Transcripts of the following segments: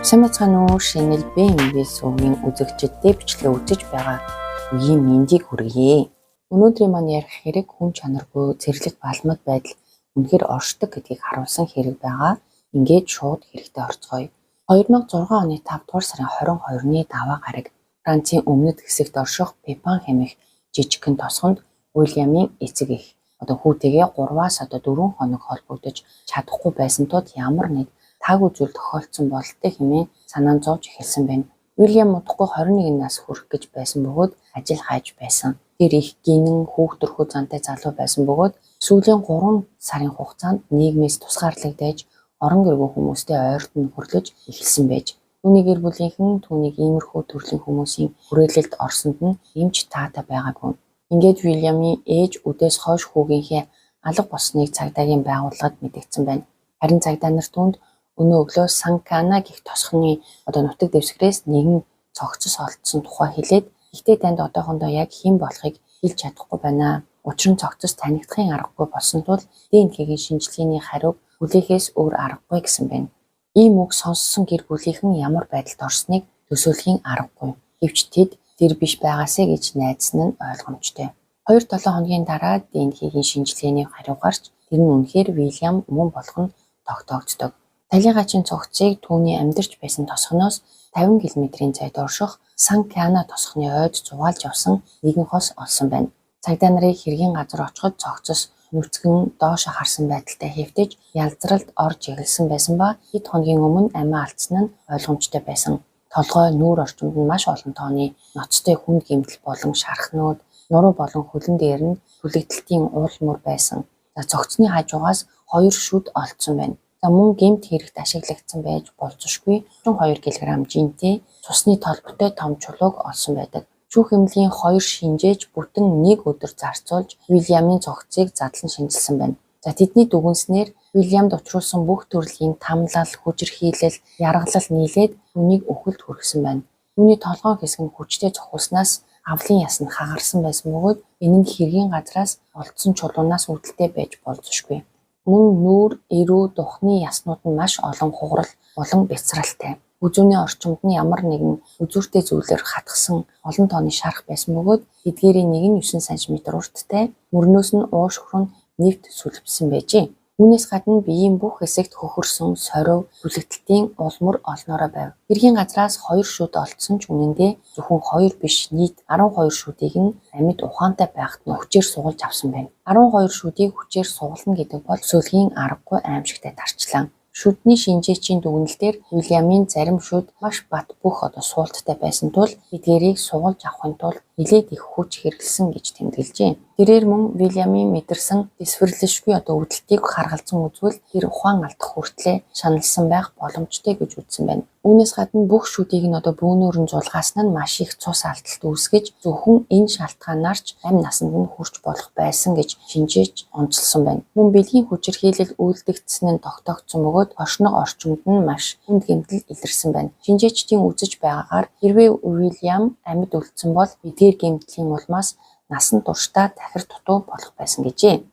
Самбайцгаана уу, шинэл BMS үгийн үзэгчдэд бичлэг үзэж байгаа үеийн мэндийг хүргье. Өнөөдрийн маань ярих хэрэг хүн чанаргүй зэрлэг балмад байдал үнэхээр оршдог гэдгийг харуулсан хэрэг байгаа. Ингээд шууд хэрэгтээ орцгоё. 2006 оны 5 дугаар сарын 22-ны даваа гараг Францын өмнөд хэсэгт орших Пепан хэмээх жижигхэн тосгонд Уильямын эцэг эх хүүтэйгээ 3-аас 4 хоног холбогдож чадахгүй байсан тул ямар нэг таагүй зүйл тохиолдсон бололтой хэмээн санаан зовж эхэлсэн байна. Уильям удахгүй 21 нас хүрэх гэж байсан бөгөөд ажил хайж байсан. Тэр их гинэн хүүхдөрхөө зантай залуу байсан бөгөөд сүүлийн 3 сарын хугацаанд нийгмээс тусгаарлагдаж орон гэргүй хүмүүстэй ойртон хөрлөж эхэлсэн байж. Түүний гэр бүлийнхэн түүнийг иймэрхүү төрлийн хүмүүсийн хүрээлэлд орсонд нь эмч таатай байгаагүй. Ингээд Уильямын ээж үдээс хойш хүүгийнхээ алга болсныг цагдаагийн байгууллагад мэдэгдсэн байна. Харин цагдаа нар түүнд өнөө өглөө Санкана гэх тосгоны нутаг дэвсгэрээс нэгэн цогцос олдсон тухай хэлээд ихтэй танд одоохондоо яг хэн болохыг хэлж чадахгүй байна. Учир нь цогцос танигдахын аргагүй болсон тул ДНХ-ийн шинжилгээний хариуг хүлээхээс өөр аргагүй гэсэн байна. Ийм үг сонссон гэр бүлийнхэн ямар байдалд орсныг төсөөлхийн аргагүй. Гэвч тэд тэр биш байгаасэ гэж найдсан нь ойлгомжтой. 2-7 хоногийн дараа ДНХ-ийн шинжилгээний хариу гарч тэр нь үнэхээр Уильям мөн болох нь тогтоогддог. Талигачийн цогцыг түүний амьдарч байсан тосгоноос 50 км-ийн зайд орших Санкана тосгоны ойд зугаалж явсан нэгэн хос олсон байна. Цагдаа нарыг хэргийн газар очиход цогцос нүцгэн доошо харсан байдалтай хэвтэж ялзралд орж игэлсэн байсан ба хэд хоногийн өмнө амиа алдсан нь ойлгомжтой байсан. Толгой нүүр орчимд нь маш олон тооны ноцтой хүнд гэмтэл болон шархнууд, нуруу болон хөлн дээр нь түлэгдэлтийн уул мөр байсан. Цогцны хажуугаас 2 шүд олдсон байна. Мөн гэмт хэрэгт ашиглагдсан байж болцсошгүй 32 кг жинтэй цусны толботой том чулууг олсон байдаг. Шүүх эмнэлгийн 2 шинжээч бүтэн 1 өдөр зарцуулж Уильямын цогцыг задлан шинжилсэн байна. Тэдний дүгнснээр Уильямд учруулсан бүх төрлийн тамлал, хүчирхийлэл, яргалал нийлээд түүнийг өхөлд хүргэсэн байна. Түүний толгойн хэсэг нь хүчтэй цохилснаас авлын яс нь хагарсан байсан бөгөөд энэ нь хэргийн газраас олдсон чулуунаас үүдэлтэй байж болцсошгүй. Мөн нүүр, эрүү, духны яснууд нь маш олон хугарал болон бяцралтай. Үзүүний орчимд нь ямар нэгэн үзүүртэй зүйлээр хатгсан олон тооны шарх байсан бөгөөд эдгээрийн нэг нь 9 см урттай, мөрнөөс нь ууш хүрэн нэвт сүлбсэн байжээ. Үүнээс гадна биеийн бүх хэсэгт хөхөрсөн сорив, түлэгдэлтийн улмөр олноороо байв. Хэргийн газраас 2 шүд олдсон ч үнэндээ зөвхөн 2 биш нийт 12 шүдийг нь амьд ухаантай байхад нь хүчээр сугалж авсан байна. 12 шүдийг хүчээр сугална гэдэг бол сөөлхийн аргагүй аимшигтай тарчлаа. Шүдний шинжээчийн дүгнэлтээр Уильямын зарим шүд маш бат бөх суулттай байсан тул эдгээрийг сугалж авахын тулд нэлээд их хүч хэрэглэсэн гэж тэмдэглэжээ. Тэрээр мөн Уильямын мэдэрсэн дисферлэшгүй үүдэлтийг харгалзан үзвэл тэр ухаан алдах хүртлээр шаналсан байх боломжтой гэж үзсэн байна. Үүнээс гадна бүх шүдийг нь бөөнөөр нь зулгаасан нь маш их цус алдалт үүсгэж зөвхөн энэ шалтгаанаар ч амь насанд нь хүрч болох байсан гэж шинжээч онцлсон байна. Мөн бэлгийн хүчирхийлэл үйлдэгдсэн нь тогтоогдсон бөгөөд оршног орчимд нь маш хүнд гэмтэл илэрсэн байна. Шинжээчдийн үзэж байгаагаар хэрвээ Уильям амьд үлдсэн бол эдгээр гэмтлийн улмаас насан туршдаа тахир дутуу болох байсан гэжээ.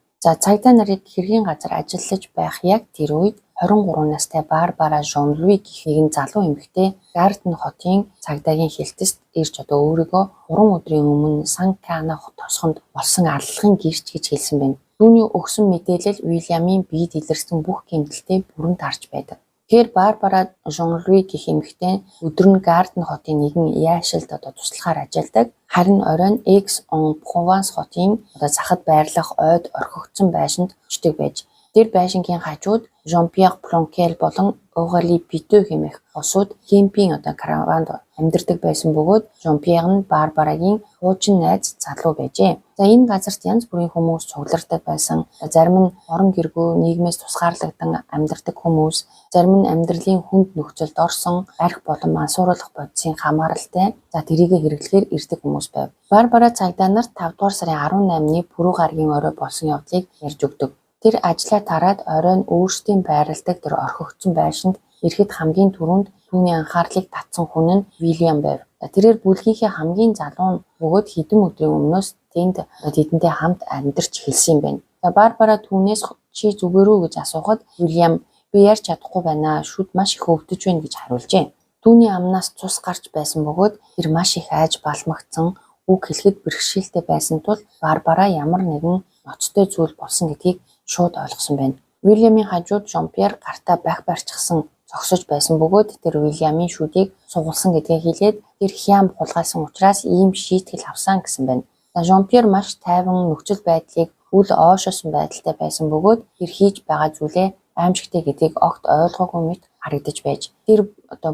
Цагдаа нарыг хэргийн газар ажиллаж байх яг тэр үед 23 настай Барбара Жон-Луи гэх нэгэн залуу эмэгтэй Гарден хотын цагдаагийн хэлтэст ирж өөрийгөө 3 өдрийн өмнө Санкана тосгонд болсон аллагын гэрч гэж хэлсэн байна. Түүний өгсөн мэдээлэл Уильямын биед илэрсэн бүх гэмтэлтэй бүрэн тарж байдаг. Тэгэхээр Барбара Жон-Луи гэх эмэгтэй өдөр нь Гарден хотын нэгэн яашилд туслахаар ажилладаг. Харин оройн Aix-en-Provence хотын захад байрлах ойд орхигдсон байшинд очдог байж. Тэр байшингийн хажууд Жон-Пьер Планкел болон Aurélie Piteux хэмээх осууд кемпинг караванд амьдардаг байсан бөгөөд Жон-Пьер нь Барбарагийн хуучин найз залуу байжээ. Энэ газарт янз бүрийн хүмүүс цуглардаг байсан. Зарим нь орон гэргүй нийгмээс тусгаарлагдан амьдардаг хүмүүс, зарим нь амьдралын хүнд нөхцөлд орсон арх болон мансууруулах бодисын хамааралтай тэрийгэ хэрэглэхээр ирдэг хүмүүс байв. Барбара цагдаа нарт 5 дугаар сарын 18-ны пүрэв гарагийн орой болсон явдлыг ярьж өгдөг. Тэр ажлаа тараад оройн өөрсдийн байрладаг тэр орхигдсон байшинд ирэхэд хамгийн түрүүнд түүний анхаарлыг татсан хүн нь Уильям байв. Тэрээр бүлгийнхээ хамгийн залуу нь бөгөөд хэдэн өдрийн өмнөөс тэдэнтэй хамт амьдарч эхэлсэн юм байна. Барбара түүнээс чи зүгээр үү гэж асуухад Уильям би ярьж чадахгүй байна. Шүд маш их өвдөж байна гэж хариулжээ. Түүний амнаас цус гарч байсан бөгөөд тэр маш их айж балмагцсан, үг хэлэхэд бэрхшээлтэй байсан тул Барбара ямар нэгэн ноцтой зүйл болсон гэдгийг шууд ойлгосон байна. Уильямын хажууд Жон-Пьер гартаа байх барьчихсан зогсож байсан бөгөөд тэр Уильямын шүдийг сугалсан гэдгээ хэлээд тэр хям хулгайлсан учраас ийм шийтгэл авсан гэсэн байна. Жон-Пьер маш тайван нөхцөл байдлыг үл оошоосон байдалтай байсан бөгөөд тэр хийж байгаа зүйлээ аимшигтэй гэдгийг огт ойлгоогүй мэт харагдаж байж тэр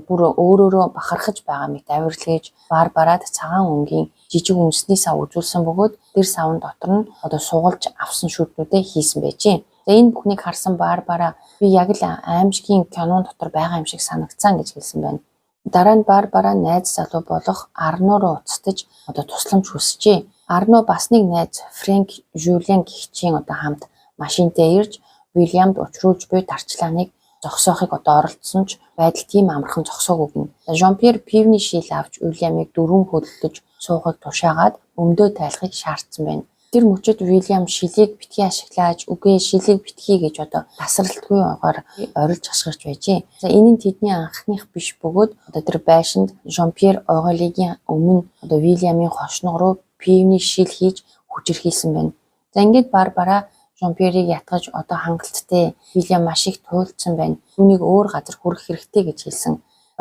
бүр өөрөөрөө бахархаж байгаа мэт авирлаж Барбарад цагаан өнгийн жижиг үндэсний сав үзүүлсэн бөгөөд тэр савн дотор нь сугалж авсан шүднүүдээ хийсэн байжээ. Энэ бүхнийг харсан Барбара би яг л аимшигын кинон дотор байгаа юм шиг санагдсан гэж хэлсэн байна. Дараа нь Барбара найз залуу болох Арно руу уцтаж тусламж хүсжээ. Арно бас нэг найз Фрэнк Жюлиан гихчийн хамт машинтаа ирж Уильямд учруулж буй дарчлааныг зогсоохыг оролдсон ч байдал тийм амархан зогсоогүй гин. Жон-Пьер пивний шил авч Уильямыг дөрвөн хөллөж суухыг тушаагаад өмдөө тайлахыг шаардсан байна. Тэр мөчид Уильям шилийг битгий ашиглаж үгээ шилийг битгий гэж тасралтгүй угаар орилж хашгирч байжээ. Энэ нь тэдний анхных биш бөгөөд тэр байшинд Жон-Пьер Оголигийн өмнө Уильямын хошног руу пивний шил хийж хүчирхийлсэн байна. Ингээд Барбара Жон-Пьерийг ятгаж хангалттай Уильям маш их туйлдсан байна. Түүнийг өөр газар хүрэх хэрэгтэй гэж хэлсэн.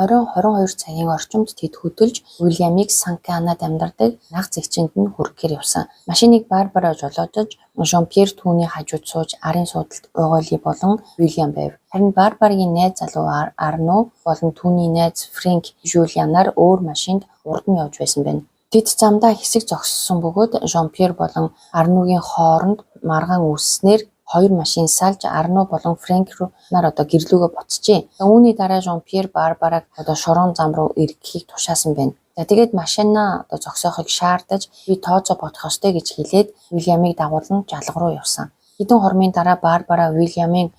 Оройн 22 цагийн орчимд тэд хөдөлж Уильямыг Санканад амьдардаг наг зэгчэнд нь хүргэхээр явсан. Машиныг Барбара жолоодож Жон-Пьер түүний хажууд сууж арын суудалд Оголи болон Уильям байв. Харин Барбарагийн найз залуу Арно болон түүний найз Фрэнк Жюлианаар өөр машинд урд нь явж байсан байна. Тэд замдаа хэсэг зогссон бөгөөд Жон-Пьер болон Арногийн хооронд маргаан үүсснээр хоёр машин салж Арно болон Фрэнк нар гэрлүүгээ буцжээ. Үүний дараа Жон-Пьер Барбараг шорон зам руу эргэхийг тушаасан байна. Тэгээд машинаа зогсоохыг шаардаж би тооцоо бодох ёстой гэж хэлээд Уильямыг дагуулan жалга руу явсан. Хэдэн хормын дараа Барбара Уильямын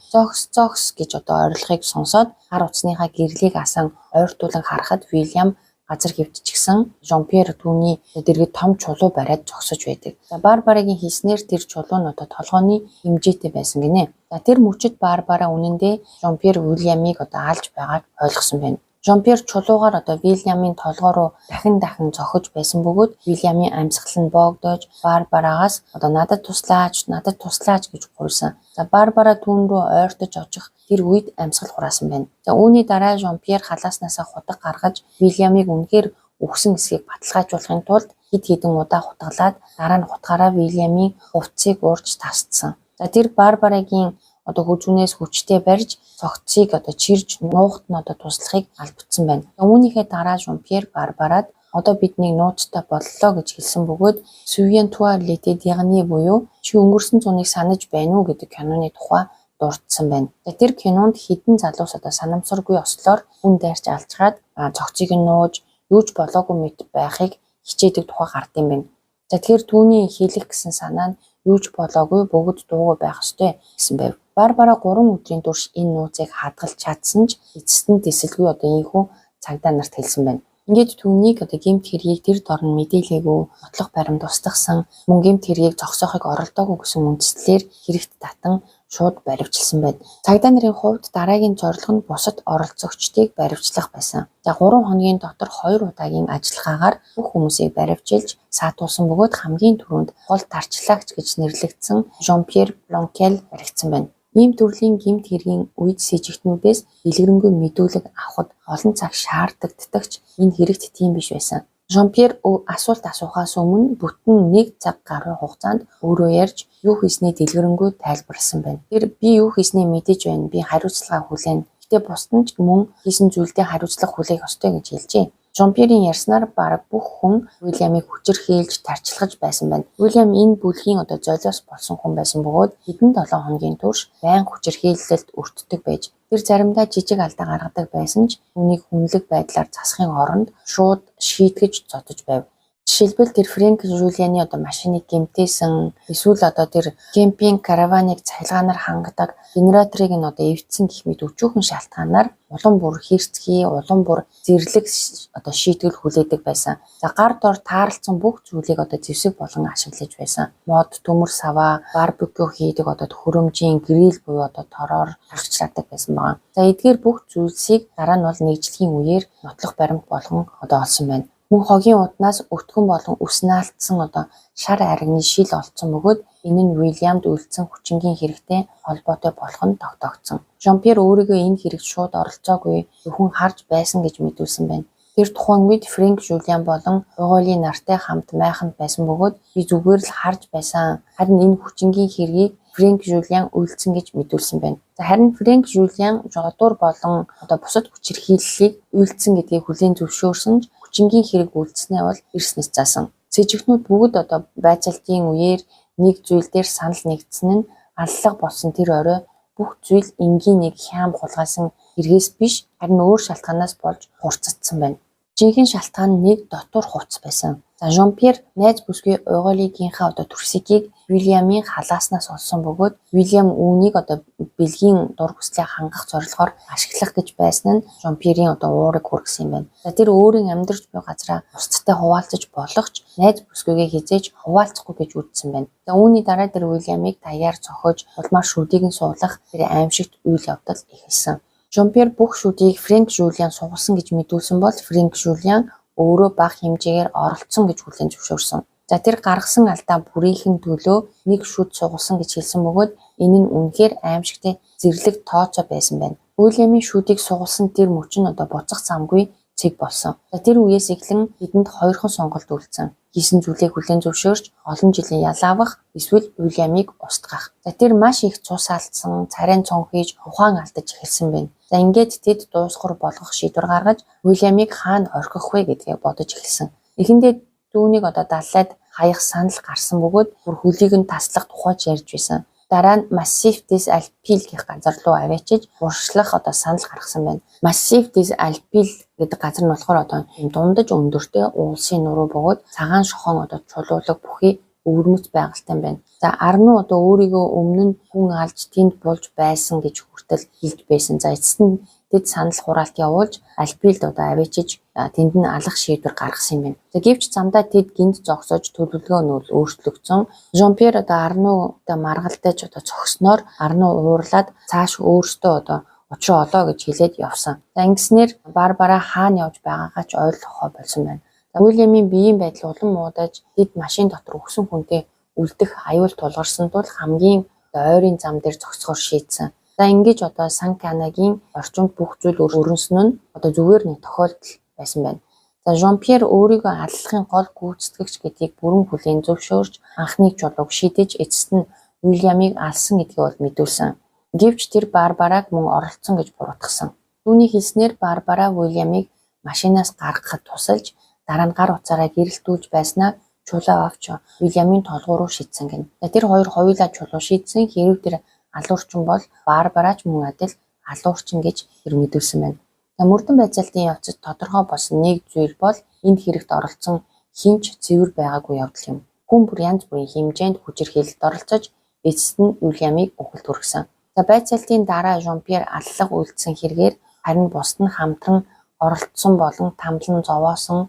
зогс гэж орилохыг сонсоод гар утасныхаа гэрлийг асан ойртуулан харахад Уильям газар хөвтчихсэн. Жон-Пьер түүний дэргэд том чулуу бариад зогсож байдаг. Барбарагийн хийснээр тэр чулуу нь толгойн хэмжээтэй байсан гинэ. Тэр мөчид Барбара үнэндээ Жон-Пьер Уильямыг алж байгааг ойлгосон байна. Жон-Пьер чулуугаар Уильямын толгой руу дахин зохиж байсан бөгөөд Уильямын амьсгал нь боогдож Барбараагаас надад туслаач гэж гуйсан. Барбара түүн рүү ойртож очих тэр үед амьсгал хураасан байна. Үүний дараа Жон-Пьер халааснасаа хутаг гаргаж Уильямыг үнэхээр үхсэн эсхийг баталгаажуулахын тулд хэд хэдэн удаа хутгалаад дараа нь хутгаараа Уильямын хувцсыг уурж тасцсан. Тэр Барбарагийн хүзүүнээс хүчтэй барьж цогцыг чирж нуухт нь туслахыг албадсан байна. Үүнийхээ дараа Жон-Пьер Барбарад бидний нууцтай боллоо гэж хэлсэн бөгөөд Souviens toi l'été dernier буюу чи өнгөрсөн зуныг санаж байна уу гэдэг киноны тухай дурдсан байна. Тэр кинонд хэдэн залуус санамсаргүй ослоор хүн дайрч алжгаад цогцыг нь нууж юуж болоогүй мэт байхыг хичээдэг тухай гард юм байна. Тэгэхээр түүний хэлэх гэсэн санаа нь юуж болоогүй бүгд дуугүй байх ёстой гэсэн байв. Барбара 3 өдрийн турш энэ нууцыг хадгалж чадсан ч эцэст нь дэсэлгүй ийхүү цагдаа нарт хэлсэн байна. Ингээд түүнийг гэмт хэргийг тэр дор нь мэдээлээгүй бодлого баримт устгасан мөн гэмт хэргийг зогсоохыг оролдоогүй гэсэн үндслээр хэрэгт татан шууд баривчилсан байна. Цагдаа нарын хувьд дараагийн зорилго нь бусад оролцогчдыг баривчлах байсан. 3 хоногийн дотор 2 удаагийн ажиллагаагаар бүх хүмүүсийг баривчилж саатуулсан бөгөөд хамгийн түрүүнд гол тарчлагч гэж нэрлэгдсэн Жон-Пьер Блонкел баригдсан байна. Ийм төрлийн гэмт хэргийн үед сэжигтнүүдээс дэлгэрэнгүй мэдүүлэг авахд олон цаг шаарддагдагч энэ хэрэгт тийм биш байсан. Жон-Пьер асуулт асуухаас өмнө бүтэн 1 цаг гаруй хугацаанд өөрөө ярьж юу хийсний дэлгэрэнгүй тайлбарласан байна. Тэр би юу хийсний мэдэж байна. Би хариуцлага хүлээнэ. Гэтэ бусд нь ч мөн хийсэн зүйлдээ хариуцлага хүлээх ёстой гэж хэлжээ. Жон-Пьерийн ярьснаар бараг бүх хүн Уильямыг хүчирхийлж тарчилгаж байсан байна. Уильям энэ бүлгийн золиос болсон хүн байсан бөгөөд хэдэн 7 хоногийн турш байнга хүчирхийлэлд өртдөг байж тэр заримдаа жижиг алдаа гаргадаг байсан ч үүнийг хүнлэг байдлаар засахын оронд шууд шийтгэж зодож байв. Жишээлбэл тэр Фрэнк Жулианы машиныг гэмтээсэн, эсвэл тэр кемпинг караваныг цахилгаанаар хангадаг генераторыг нь эвдсэн гэх мэт өчүүхэн шалтгаанаар улам бүр хэрцгий, улам бүр зэрлэг шийтгэл хүлээдэг байсан. За гар дор таарлцсан бүх зүйлийг зэвсэг болгон ашиглаж байсан. Мод, төмөр саваа, барбекю хийдэг төхөөрөмжийн гриль буюу тороор тархичладаг байсан байна. За эдгээр бүх зүйлсийг дараа нь бол нэгжлэгийн үеэр нотлох баримт болгон олсон байна. Мөн хогийн утнаас өтгөн болон үс наалтсан шар аригны шил олцсон бөгөөд энэ нь Уильямд үлдсэн хүчингийн хэрэгтэй холбоотой болох нь тогтоогдсон. Жон-Пьер өөрийгөө энэ хэрэгт шууд оролцоогүй, зөвхөн харж байсан гэж мэдүүлсэн байна. Тэр тухайн үед Фрэнк Жулиан болон Уголи нартай хамт майханд байсан бөгөөд би зүгээр л харж байсан. Харин энэ хүчингийн хэргийг Фрэнк Жулиан үйлдсэн гэж мэдүүлсэн байна. Харин Фрэнк Жулиан жолдуур болон бусад хүчирхийллийг үйлдсэн гэдгийг хүлээн зөвшөөрсөн ч хүчингийн хэрэг үйлдснээ бол эрснэс заасан. Цэжигтнүүд бүгд байцаалтын үеэр нэг зүйл дээр санал нэгдсэн нь аллах болсон тэр орой бүх зүйл энгийн нэг хям хулгайсан хэрэгээс биш, харин өөр шалтгаанаас болж хурцагдсан байна. Жинхэнэ шалтгаан нь нэг дотор хувцс байсан. За Жон-Пьер найз бүсгүй Уголигийнхаа төрсөгийг Уильямын халааснаас олсон бөгөөд Уильям үүнийг бэлгийн дур хүслээ хангах зорилгоор ашиглах гэж байсан нь Жон-Пьерийн уурыг хүргэсэн юм байна. За тэр өөрийн амьдарч буй газраа бусдтай хуваалцаж болох ч найз бүсгүйгээ хизээж хуваалцахгүй гэж үзсэн байна. За үүний дараа тэр Уильямыг даяар цохиж улмаар шүдийг нь суулгах тэр аимшигт үйл явдал эхэлсэн. Жон-Пьер бүх шүдийг Фрэнк Жулиан сугалсан гэж мэдүүлсэн бол Фрэнк Жулиан өөрөө бага хэмжээгээр оролцсон гэж хүлээн зөвшөөрсөн. За тэр гаргасан алдаа бүрийнхэн төлөө нэг шүд сугалсан гэж хэлсэн бөгөөд энэ нь үнэхээр аимшигтай зэрлэг тооцоо байсан байна. Уильямын шүдийг сугалсан тэр мөч нь буцах замгүй цэг болсон. За тэр үеэс эхлэн бидэнд хоёрхан сонголт үлдсэн. Хийсэн зүйлээ хүлээн зөвшөөрч олон жилийн ялаавах, эсвэл Уильямыг устгах. За тэр маш их цус алдсан, царайн цон хийж ухаан алдаж эхэлсэн байна. За ингээд тэд дуусгар болгох шийдвэр гаргаж Уильямыг хаана орхих вэ гэдгээ бодож эхэлсэн. Эхэндээ түүнийг даллаад хаях санал гарсан бөгөөд бүр хөлийг нь таслах тухайч ярьж байсан. Дараа нь Massif des Alpes гэх газар руу аваачиж урагшлах санал гаргасан байна. Massif des Alpes гэдэг газар нь болохоор дундаж өндөртэй уулсын нуруу бөгөөд цагаан шохон чулуулаг бүхий өвөрмөц байгальтай байна. За Арну өөрийгөө өмнө нь хүн алж тэнд болж байсан гэж хүртэл хэлж байсан. За эцэст нь тэд санал хураалт явуулж Альпилд аваачиж тэнд нь алах шийдвэр гаргасан юм байна. За гэвч замдаа тэд гинт зогсож төлөвлөгөө нь өөрчлөгдсөн. Жон-Пьер Арнуд маргалтаж зогсноор Арну уурлаад цааш өөртөө учраа олоо гэж хэлээд явсан. За ингэснээр Барбара хаана явж байгаагаа ч ойлгохоо болсон байна. Уильямын биеийн байдал улам муудаж тэд машин дотор өгсөн хүнтэй үлдэх аюул тулгарсан тул хамгийн ойрын зам дээр зогсохоор шийдсэн. За ингэж Сан Канагийн орчинд бүх зүйл өрнөсөн нь зүгээр нэг тохиолдол байсан байна. За Жон-Пьер өөрийгөө аллахын гол гүйцэтгэгч гэдгийг бүрэн хүлээн зөвшөөрч анхны чулууг шийдэж эцэст нь Уильямыг алсан гэдгийг бол мэдүүлсэн. Гэвч тэр Барбараг мөн оролцсон гэж буруутгасан. Түүний хэлснээр Барбара Уильямыг машинаас гаргахад тусалж дараа нь гар утсаараа гэрэлтүүлж байснаа чулуу авч Уильямын толгой руу шидсэн гэнэ. Тэр хоёр хоёулаа чулуу шидсэн. Хэрв тэр алуурчин бол Барбарач мөн адил алуурчин гэж тэр мэдүүлсэн байна. Мөрдөн байцаалтын явцад тодорхой болсон нэг зүйл бол энэ хэрэгт оролцсон хинч цэвэр байгаагүй явдал юм. Хүн бүр янз бүрийн хэмжээнд хүчирхийлэлд оролцож эцэст нь Уильямыг үхэлд хүргэсэн. За байцаалтын дараа Жон-Пьер аллах үйлдсэн хэрэгээр харин бусд нь хамтран оролцсон болон тамлан зовоосон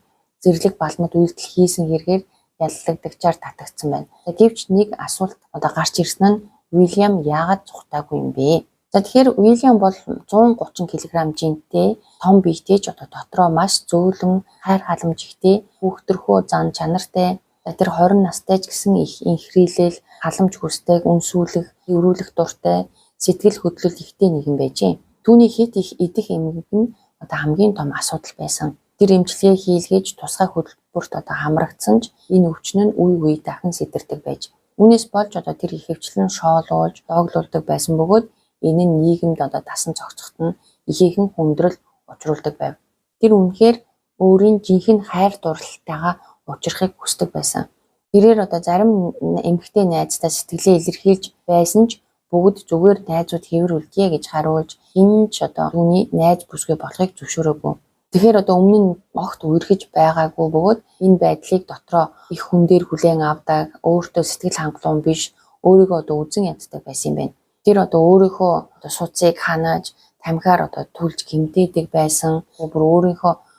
зэрлэг балмад үйлдэл хийсэн хэрэгээр яллагдагчаар татагдсан байна. Гэвч нэг асуулт гарч ирсэн нь Уильям яагаад зүхтаагүй юм бэ? За тэгэхээр Уильям бол 130 кг жинтэй, том биетэй ч дотроо маш зөөлөн, хайр халамж ихтэй, хүүхдэрхөө зан чанартай. Тэр 20 настай ч гэсэн их инхрийлэл, халамж хүсдэг, үнсүүлэх, эврүүлэх дуртай, сэтгэл хөдлөл ихтэй нэгэн байжээ. Түүний хит их идэх эмгэг нь хамгийн том асуудал байсан. Тэр эмчилгээ хийлгэж тусгай хөтөлбөрт хамрагдсан ч энэ өвчин нь үе үе дахин сэтэрдэг байж. Үүнээс болж тэр ихэвчлэн шоолуулж, дооглуулдаг байсан бөгөөд энэ нь нийгэмд дасан цогцоход нь ихээхэн хүндрэл учруулдаг байв. Тэр үнэхээр өөрийн жинхэнэ хайр дурлалтайгаа учрахыг хүсдэг байсан. Тэрээр зарим эмэгтэй найзтай сэтгэлээ илэрхийлж байсан ч бүгд зүгээр найзууд хэвэр үлдээ гэж харуулж энэ ч түүний найз бүсгүй болохыг зөвшөөрөөгүй. Тэгэхээр одоо өмнө нь огт үерхэж байгаагүй бөгөөд энэ байдлыг дотроо их хүн дээр хүлээн авдаг, өөртөө сэтгэл хангалуун биш, өөрийгөө одоо үзэн яддаг байсан юм байна. Тэр одоо өөрийнхөө одоо суцыг ханаж, тамхиар одоо түлж гэмтээдэг байсан. Бүр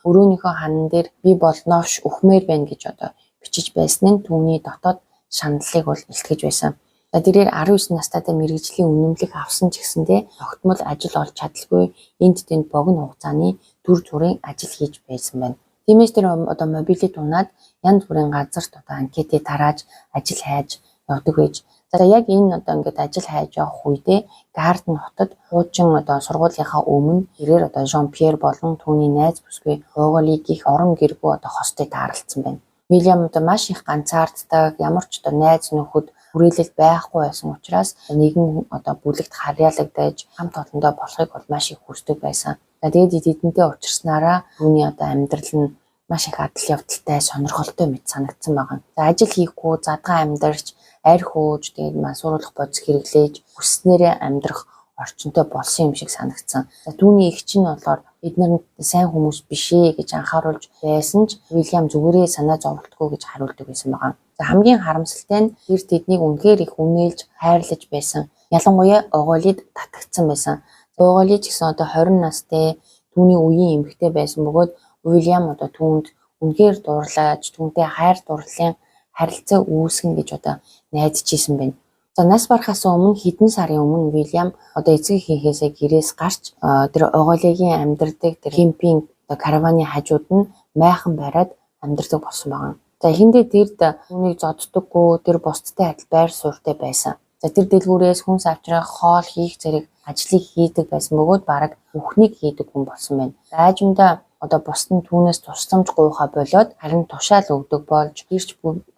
өөрийнхөө ханан дээр би бол новш өхмээр байна гэж одоо бичиж байсан нь түүний дотоод шаналлыг бол илтгэж байсан. За тэрээр 19 настайдаа мэргэжлийн үнэмлэх авсан ч гэсэндээ тогтмол ажил олж чадалгүй энд тэнд богино хугацааны төр зүрийн ажил хийж байсан байна. Тиймээс тэр одоо мобилид унаад янз бүрийн газарт одоо анкетыг тарааж ажил хайж явдаг байж. За яг энэ одоо ингээд ажил хайж явах үедээ Гарден хотод хуучин одоо сургуулийнхаа өмнө тэрээр одоо Жон Пьер болон түүний найз бүсгүй Оголиг их орон гэргүй одоо хостыг таарлцсан байна. Вильям одоо маш их ганцаарддаг, ямар ч одоо найз нөхөд хүрээлэл байхгүй байсан учраас нэгэн одоо бүлэгт харьяалагдаж хамт олондоо болохыг бол маш их хүсдэг байсан. За тэгээд эдэнтэй уулзсанараа түүний одоо амьдрал нь маш их адал явдалтай, сонирхолтой мэт санагдсан байгаа. За ажил хийхгүй, задгаа амьдарч, арх ууж, тэгээд мансууруулах бодис хэрэглээж, хүснээрээ амьдрах орчинтой болсон юм шиг санагдсан. За түүний эгч нь болохоор эдгээр сайн хүмүүс биш ээ гэж анхааруулж байсан ч Вильям зүгээрээ санаа зовлтгүй гэж хариулдаг байсан байгаа. За хамгийн харамсалтай нь тэр тэднийг үнэхээр их үнээлж, хайрлаж байсан. Ялангуяа Оголид татагдсан байсан. Оголи ч гэсэн одоо 20 настай түүний үеийн эмэгтэй байсан бөгөөд Вильям одоо түүнд үнэхээр дурлаж, түүнтэй хайр дурлалын харилцаа үүсгэн гэж одоо найдаж исэн байна. За нас барахаас өмнө хэдэн сарын өмнө Вильям одоо эцэг эхийнхээсээ гэрээс гарч тэр Оголигийн амьдардаг тэр кемпинг караваны хажууд нь майхан бариад амьдардаг болсон байгаа. За эхэндээ тэрд түүнийг зодддоггүй, тэр бусдтай адил байр суурьтай байсан. За тэр дэлгүүрээс хүнс авчрах, хоол хийх зэрэг ажлыг хийдэг байсан бөгөөд бараг бүхнийг хийдэг хүн болсон байна. Аажимдаа одоо бусд нь түүнээс тусламж гуйхаа болоод харин тушаал өгдөг болж гэрч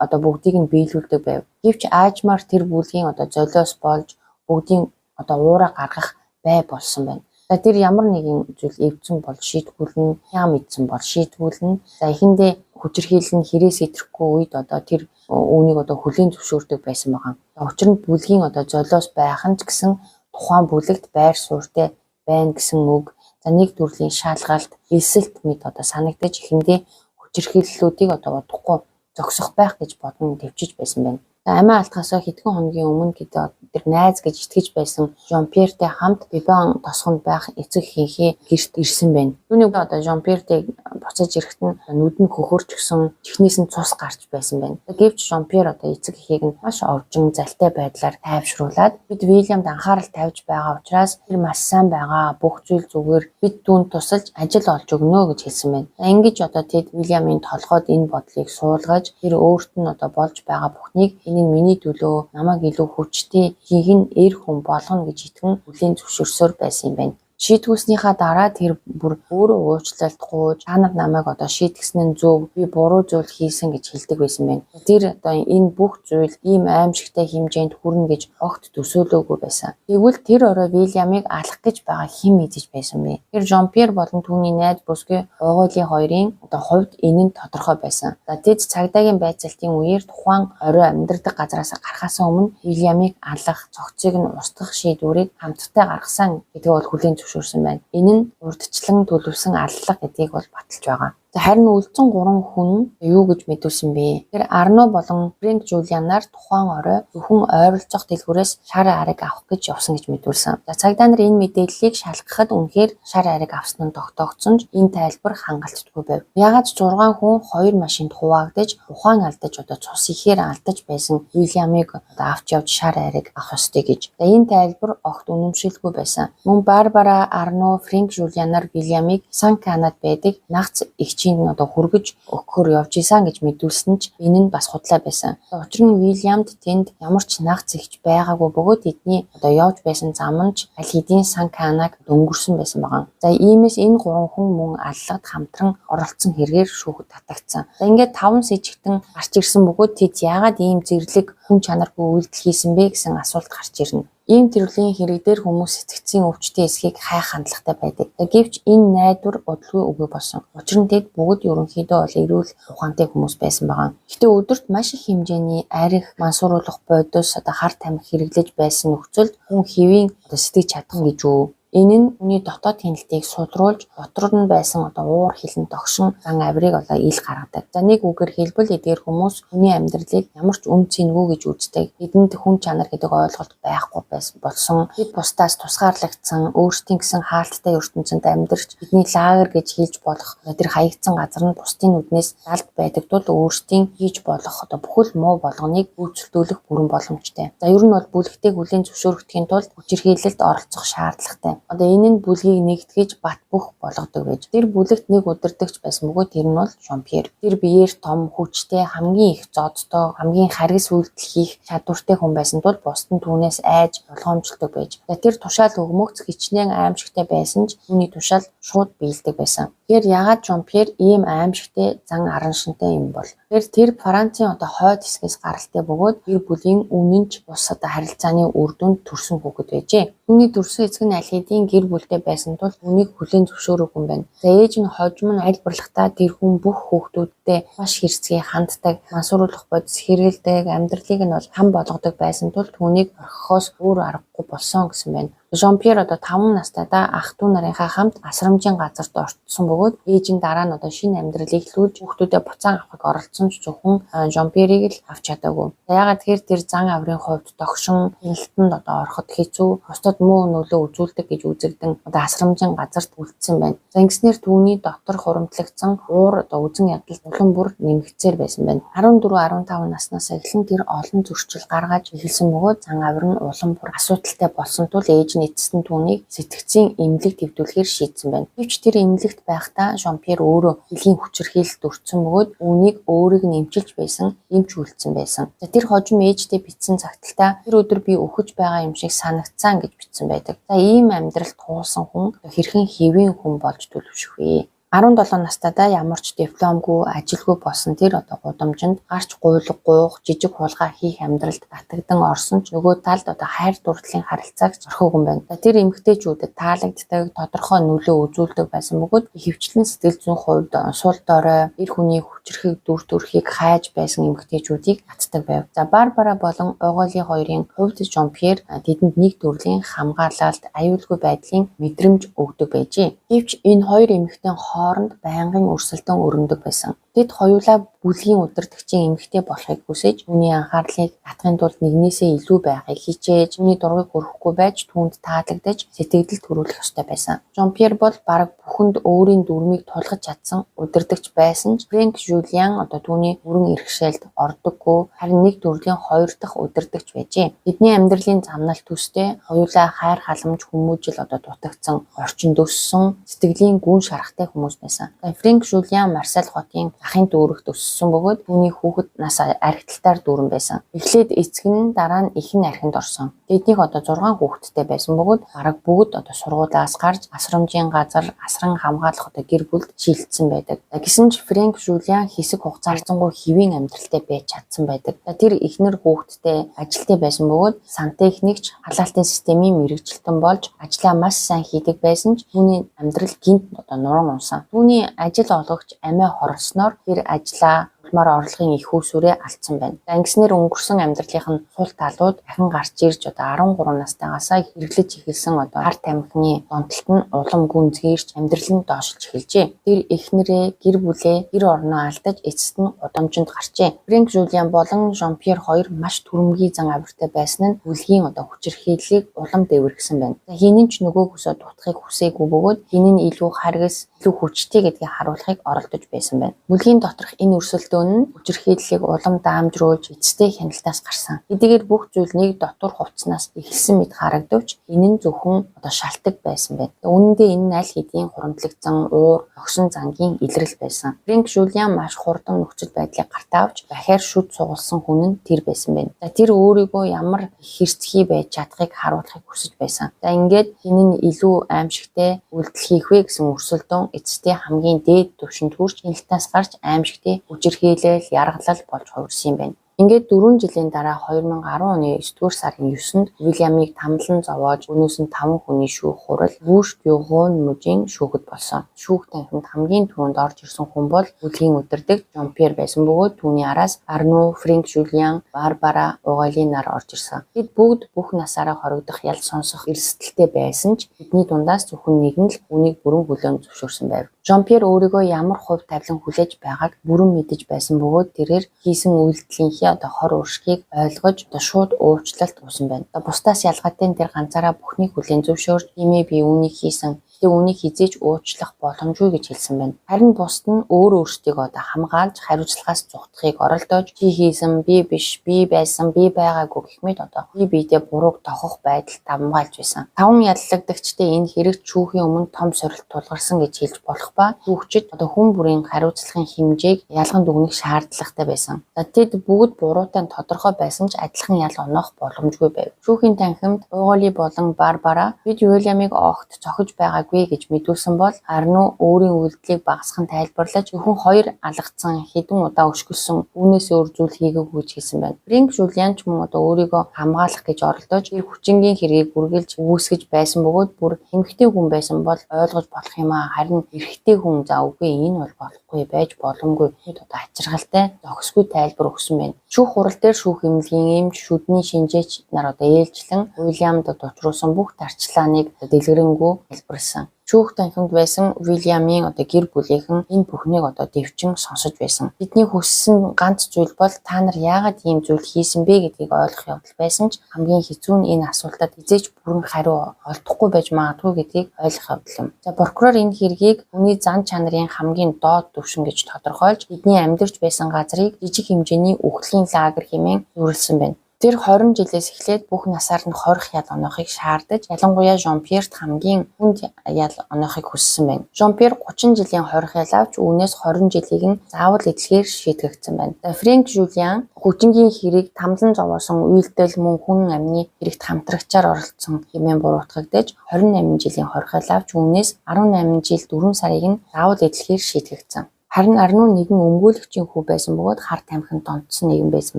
одоо бүгдийг нь биелүүлдэг байв. Гэвч аажмаар тэр бүлгийн одоо золиос болж бүгдийн одоо уураа гаргах бай болсон байна. За тэр ямар нэгэн зүйл эвдсэн бол шийтгүүлнэ, ям идсэн бол шийтгүүлнэ. За эхэндээ хүчирхийлэн хэрээс идрэхгүй үед одоо тэр үүнийг одоо хүлээн зөвшөөрдөг байсан байгаа. Учир нь бүлгийн одоо золиос байх нь ч гэсэн тухайн бүлэгт байр суурьтай байна гэсэн үг. За нэг төрлийн шалгалт, элсэлт мэд одоо санагдаж ихэндээ хүчирхийллүүдийг одоо удахгүй зогсох байх гэж бодон төвчж байсан байна. Амиа алдахаас хэдхэн хоногийн өмнө гэдэг тэр найз гэж итгэж байсан Жон Пьертэй хамт Бибан тосгонд байх эцэг эхийнхээ гэрт ирсэн байна. Түүнийг одоо Жон Пьертэй буцаж ирэхэд нь нүд нь хөхөрч гсэн, чихнээс нь цус гарч байсан байна. Гэвч Жон Пьер одоо эцэг эхийг нь маш овжин залтай байдлаар тайвшруулад бид Вильямд анхаарал тавьж байгаа учраас тэр маш сайн байгаа, бүх зүйл зүгээр, бид түүнд тусалж ажил олж өгнө гэж хэлсэн байна. Ингэж одоо тэд Вильямын толгойд энэ бодлыг суулгаж тэр өөрт нь одоо болж байгаа бүхнийг энэ миний төлөө намайг илүү хүчтэй хийгэн эр хүн болгоно гэж итгэн хүлээн зөвшөөрсөөр байсан юм байна. Шийтгүүлснийхаа дараа тэр бүр өөрөө уучлалт гуйж та нар намайг одоо шийтгсэн нь зөв, би буруу зүйл хийсэн гэж хэлдэг байсан байна. Тэр одоо энэ бүх зүйл ийм аимшигтай хэмжээнд хүрнэ гэж огт төсөөлөөгүй байсан. Тэгвэл тэр орой Вильямыг алах гэж байгаа хэн мэдэж байсан бэ? Тэр Жон Пьер болон түүний найз бүсгүй Оголи хоёрын одоо хувьд энэ нь тодорхой байсан. За тэд цагдаагийн байцаалтын үеэр тухайн орой амьдардаг газараас гарахаас өмнө Вильямыг алах, цогцыг нь устгах шийдвэрийг хамтдаа гаргасан гэдэг бол хүлээн зөвшөөрсөн байна. Энэ нь урдчлан төлөвсөн аллах гэдгийг бол баталж байгаа. Харин үлдсэн 3 хүн юу гэж мэдүүлсэн бэ? Тэр Арно болон Фрэнк Жулианаар тухайн орой зөвхөн ойролцоох дэлгүүрээс шар ариг авах гэж явсан гэж мэдүүлсэн. За цагдаа нар энэ мэдээллийг шалгахад үнэхээр шар ариг авсан нь тогтоогдсон ч энэ тайлбар хангалтдаггүй байв. Ягаад 6 хүн 2 машинд хуваагдаж, ухаан алдаж одоо цус ихээр алдаж байсан Вильямыг одоо авч явж шар ариг авах ёстой гэж. За энэ тайлбар огт үнэмшилгүй байсан. Мөн Барбара, Арно, Фрэнк Жулианаар Вильямыг Сан Канад байдаг нагц эгчийн одоо хүргэж өгөхөөр явж исэн гэж мэдүүлсэн ч энэ нь бас худлаа байсан. Учир нь Вильямд тэнд ямар ч нагц эгч байгаагүй бөгөөд эдний одоо явж байсан зам нь ч аль хэдийн Сан Канаг өнгөрсөн байсан байгаа. За иймээс энэ 3 хүн мөн аллагад хамтран оролцсон хэрэгээр шүүхэд татагдсан. За ингээд 5 сэжигтэн гарч ирсэн бөгөөд тэд яагаад ийм зэрлэг хүн чанаргүй үйлдэл хийсэн бэ гэсэн асуулт гарч ирнэ. Ийм төрлийн хэрэг дээр хүмүүс сэтгцийн өвчтөе эсхийг хайх хандлагатай байдаг. Гэвч энэ найдвар удалгүй үгүй болсон. Учир нь тэд бүгд ерөнхийдөө бол эрүүл ухаантай хүмүүс байсан байгаа. Гэтэ өдөрт маш их хэмжээний арх, мансууруулах бодис, одоо хар тамхи хэрэглэж байсан нөхцөлд хүн хэвийн одоо сэтгэж чадах гэж үү. Энэ нь хүний дотоод хяналтыг судруулж, дотор нь байсан уур хилэн тогшин зан авирыг ил гаргадаг. За нэг үгээр хэлбэл эдгээр хүмүүс хүний амьдралыг ямар ч үн цэнгүй гэж үздэг. Эдэнд хүн чанар гэдэг ойлголт байхгүй болсон. Бид бусдаас тусгаарлагдсан, өөрсдийн гэсэн хаалттай ертөнцид амьдарч бидний лагер гэж хэлж болох тэр хаягдсан газар нь бусдын нүднээс далд байдаг тул өөрсдийн хийж болох бүхэл муу болгоныг үйлчлүүлэх бүрэн боломжтой. За ер нь бол бүлэгтээ хүлээн зөвшөөрөхдгийн тулд хүчирхийлэлд оролцох шаардлагатай. Энэ нь бүлгийг нэгтгэж бат бөх болгодог байж. Тэр бүлэгт нэг удирдагч байсан бөгөөд тэр нь бол Жон-Пьер. Тэр биеэр том, хүчтэй, хамгийн их зодтой, хамгийн харгас үйлдэл хийх чадвартай хүн байсан тул бусд нь түүнээс айж болгоомжлдог байж. Тэр тушаал өгмөгц хичнээн аимшигтай байсан ч түүний тушаал шууд биелдэг байсан. Тэгэхээр яагаад Жон-Пьер ийм аимшигтай зан араншинтай юм бол? Тэр Францын хойд хэсгээс гаралтай бөгөөд гэр бүлийн үнэнч бус харилцааны үр дүнд төрсэн хүүхэд байжээ. Түүний төрсөн эцэг нь аль хэдийн гэр бүлтэй байсан тул түүнийг хүлээн зөвшөөрөх хүн байна. За ээж нь хожим нь айлбарлахтаа тэр хүн бүх хүүхдүүдтэй маш хэрцгий ханддаг, мансууруулах бодис хэрэгэлдэг, амьдралыг нь бол хам болгодог байсан тул түүнийг орхихоос өөр аргагүй болсон гэсэн байна. Жон-Пьер 5 настайдаа ах トゥ нарынхаа хамт асрамжийн газарт орцсон бөгөөд ээж нь дараа нь шинэ амьдрал эхлүүлж хүүхдүүдэд буцаан авахыг оролцсон ч зөвхөн Жон-Пьерийг л авч чадаагүй. Яагаад тэгэхээр тэр зан авирын хувьд тогшин хяналтанд ороход хэцүү, бусдад муу нөлөө үзүүлдэг гэж үзэгдэн асрамжийн газарт үлдсэн байна. За ингэснээр түүний дотор хуримтлагдсан уур үзэн ядалт улам бүр нэмэгцээр байсан байна. 14-15 наснаас эхлэн тэр олон зөрчил гаргаж эхэлсэн бөгөөд зан авир нь улам бүр асуудалтай болсон тул ээж нь эцэст нь түүнийг сэтгцийн эмнэлэг төвлөрөхөөр шийдсэн байна. Гэвч тэр эмнэлэгт байхдаа Жон-Пьер өөрөө дэлхийн хүчирхийлэлд өртсөн бөгөөд үүнийг өөрийг нь эмчилж байсан эмч үлдсэн байсан. За тэр хожим ээжтэй бичсэн цагталтаа тэр өдөр би өөхөж байгаа юм шиг санагдсан гэж бичсэн байдаг. За ийм амьдралд туулсан хүн хэрхэн хэвийн хүн болж төлөвшөх вэ? 17 настайдаа ямар ч дипломгүй, ажилгүй болсон тэр гудамжинд гарч гуйлах, жижиг хулгай хийх амьдралд татагдан орсон ч нөгөө талд хайр дурлалын харилцааг зорхив хүн байна. Тэр эмэгтэйчүүдэд таалагддаг, тодорхой нөлөө үзүүлдэг байсан бөгөөд хөвчлэн сэтгэл зүйн хувьд сул дорой, эр хүний хүчрхийг дүр төрхийг хайж байсан эмэгтэйчүүдийг татдаг байв. За Барбара болон Оголи хоёрын хувьд Жон-Пьер тэдэнд нэг төрлийн хамгаалалт, аюулгүй байдлын мэдрэмж өгдөг байжээ. Гэвч энэ хоёр эмэгтэй хооронд байнгын өрсөлдөөн өрнөдөг байсан. Тэд хоёулаа бүлгийн удирдагчийн эмэгтэй болохыг хүсэж түүний анхаарлыг татахын тулд нэгнээсээ илүү байхыг хичээж түүний дургыг өрөхгүй байж түүнд таалагдаж сэтгэл төрүүлэх ёстой байсан. Жон-Пьер бол бараг бүхэнд өөрийн дүрмийг тулгаж чадсан удирдагч байсан ч Фрэнк Жюлиан түүний бүрэн иргэшээлд ордоггүй харин нэг төрлийн хоёр дахь удирдагч байжээ. Тэдний амьдралын замналт төстэй хоёулаа хайр халамж хүмүүжил дутагдсан орчинд өссөн сэтгэлийн гүн шарахтай хүмүүс байсан. Фрэнк Жюлиан Марсель хотын ахын дүүрэгт өссөн бөгөөд түүний хүүхэд нас архитектаар дүүрэн байсан. Эхлээд эцэг нь дараа нь эхэн архинд орсон. Тэднийх 6 хүүхэдтэй байсан бөгөөд бараг бүгд сургуулиас гарч асрамжийн газар асран хамгаалах гэр бүлд шилжсэн байдаг. Гэсэн ч Фрэнк Жюлиан хэсэг хугацаанд хэвийн амьдралтай байж чадсан байдаг. Тэр эхнэр хүүхэдтэй ажилтай байсан бөгөөд сантехникч халаалтын системийн мэргэжилтэн болж ажлаа маш сайн хийдэг байсан ч түүний амьдрал гинт нуран унсан. Түүний ажил олгогч амиа хорлсноор тэр ажлаа улмаар орлогын их үүсвэрээ алдсан байна. Ингэснээр өнгөрсөн амьдралынх нь сул талууд дахин гарч ирж 13 настайгаас хэрэглэж эхэлсэн харт амхны донтолт нь улам гүнзгийрч амьдрал нь доошлж эхэлжээ. Тэр эхнэрээ, гэр бүлээ, гэр орноо алдаж эцэст нь гудамжинд гарчээ. Фрэнк Жюлиан болон Жон-Пьер хоёр маш түрэмгий зан авиртай байсан нь бүлгийн хүчирхийллийг улам дэвэргэсэн байна. Хинэн ч нөгөөгөөсөө дутахыг хүсээгүй бөгөөд хинэн илүү харгас, илүү хүчтэй гэдгийг харуулахыг оролдож байсан байна. Бүлгийн доторх энэ өрсөлдөөн нь хүчирхийллийг улам даамжруулж эцтэй хяналтаас гарсан. Эдгээр бүх зүйл нэг дотор хувцснаас эхэлсэн мэт харагдавч энэ нь зөвхөн шалтгаан байсан байна. Үүн дээр энэ нь аль хэдийн хуримтлагдсан уур, огсон зангийн илрэл байсан. Фрэнк Жюлиан маш хурдан нөхцөл байдлыг гартаа авч дахиад шүд сугалсан хүн нь тэр байсан байна. Тэр өөрийгөө ямар хэрцгий байж чадахыг харуулахыг хүсэж байсан. Ингээд энэ нь илүү аимшигтай үйлдэл хийх вэ гэсэн өрсөлдөөн эцэстээ хамгийн дээд түвшинд хүрч хяналтаас гарч аимшигтай хүчирхийлэл, яргалал болж хувирсан юм байна. Ингээд 4 жилийн дараа 2010 оны 9-р сарын 9-нд Уильямыг тамлан зовоож өнөөс нь 5 хүний шүүх хурал Буш Гюгон мужийн шүүхэд болсон. Шүүх танхимд хамгийн түрүүнд орж ирсэн хүн бол үлгийн удирдагч Жан-Пьер байсан бөгөөд түүний араас Арну, Фрэнк Жулиан, Барбара Угалин нар орж ирсэн. Бид бүгд бүх насаараа хоригдох ял сонсох эрсдэлтэй байсан ч бидний дундаас зөвхөн нэг нь л үүнийг бүрэн хүлээн зөвшөөрсөн байв. Жан-Пьер өөрийгөө ямар хувь тавилан хүлээж байгааг бүрэн мэдэж байсан бөгөөд тэрээр хийсэн үйлдэлийнхээ хор уршгийг ойлгож шууд уучлалт өгсөн байна. Бусдаас ялгаатай тэр ганцаараа бүхнийг хүлээн зөвшөөрч "Иймээ би үүнийг хийсэн. Гэтэ үүнийг хизээж уучлах боломжгүй" гэж хэлсэн байна. Харин бусд нь өөрсдийгөө хамгаалж хариуцлагаас зугтахыг оролдож "Чи хийсэн, би биш, би байсан, би байгаагүй" гэх мэт бие биедээ бурууг тохох байдал давмгаалж байсан. 5 яллагдагчтай энэ хэрэг шүүхийн өмнө том сорилт тулгарсан гэж хэлж болох ба шүүгчид хүн бүрийн хариуцлагын хэмжээг ялганд өгнөх шаардлагатай байсан. Тэд бүгд буруутай тодорхой байсан ч адилхан ял оноох боломжгүй байв. Шүүхийн танхимд Угали болон Барбара бид Уильямыг огт цохиж байгаагүй гэж мэдүүлсэн бол Арну өөрийн үйлдэлийг багасхан тайлбарлаж зөвхөн 2 алгацсан хэдэн удаа өшгөлсөн үүнээс өөр зүйл хийгээгүй гэж хэлсэн байна. Фрэнк Жулиан ч мөн өөрийгөө хамгаалах гэж оролдож тэр хүчингийн хэргийг үргэлж үүсгэж байсан бөгөөд бүр эмэгтэй хүн байсан бол ойлгож болох юм аа. Харин эрэгтэй хүн "За үгүй, энэ бол болохгүй, байж боломгүй" гэд ачиргалтай зохисгүй тайлбар өгсөн байна. Шүүх хурал дээр шүүх эмнэлгийн эмч, шүдний шинжээч нар ээлжлэн Уильямд учруулсан бүх дарчлааныг дэлгэрэнгүй хэлбэрсэн. Шүүх танхимд байсан Уильямын гэр бүлийнхэн энэ бүхнийг дэвчин сонсож байсан. Бидний хүссэн ганц зүйл бол та нар яагаад ийм зүйл хийсэн бэ гэдгийг ойлгох явдал байсан ч хамгийн хэцүү нь энэ асуултад хизээч бүрэн хариу олдохгүй байж магадгүй гэдгийг ойлгох явдал юм. Прокурор энэ хэргийг хүний зан чанарын хамгийн доод түвшин гэж тодорхойлж бидний амьдарч байсан газрыг жижиг хэмжээний үхлийн лагер хэмээн зөвлөсөн байна. Тэр 20 жилээс эхлээд бүх насаар нь хорих ял оноохыг шаардаж, ялангуяа Жан-Пьерт хамгийн хүнд ял оноохыг хүссэн байна. Жан-Пьер 30 жилийн хорих ял авч үүнээс 20 жилийг нь заавал эдлэхээр шийтгэгдсэн байна. Фрэнк Жулиан хүчингийн хэрийг тамлан зовоосон үйлдэл мөн хүн амны хэрэгт хамтрагчаар оролцсон хэмээн буруутгагдаж 28 жилийн хорих ял авч үүнээс 18 жил 4 сарыг нь заавал эдлэхээр шийтгэгдсэн. Харин Арну нэгэн өмгөөлөгчийн хүү байсан бөгөөд хар тамхинд донтсон нэгэн байсан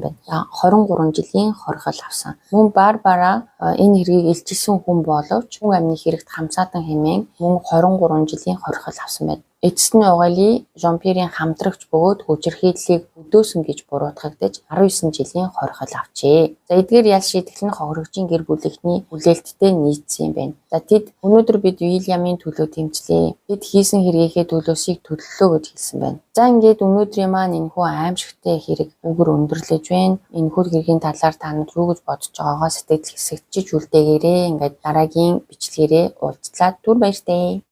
байна. 23 жилийн хорих ял авсан. Мөн Барбара энэ хэргийг илчилсэн хүн боловч хүн амны хэрэгт хамсаатан хэмээн мөн 23 жилийн хорих ял авсан байна. Эцэст нь Угали Жан-Пьерийн хамтрагч бөгөөд хүчирхийллийг өдөөсөн гэж буруутгагдаж 19 жилийн хорих ял авчээ. Эдгээр ял шийтгэл нь хохирогчийн гэр бүлийнхний хүлээлттэй нийцсэн юм байна. Тэд "Өнөөдөр бид Уильямын төлөө тэмцлээ. Тэд хийсэн хэрэгийнхээ төлөөсийг төлөлөө" гэж хэлсэн байна. Ингээд өнөөдрийн маань энэхүү аимшигтай хэрэг үгээр өндөрлөж байна. Энэхүү хэргийн талаар та нар юу гэж бодож байгаагаа сэтгэл хэсэгтчиж үлдээгээрэй. Ингээд дараагийн бичлэгээрээ уулзлаа. Түр баяртай.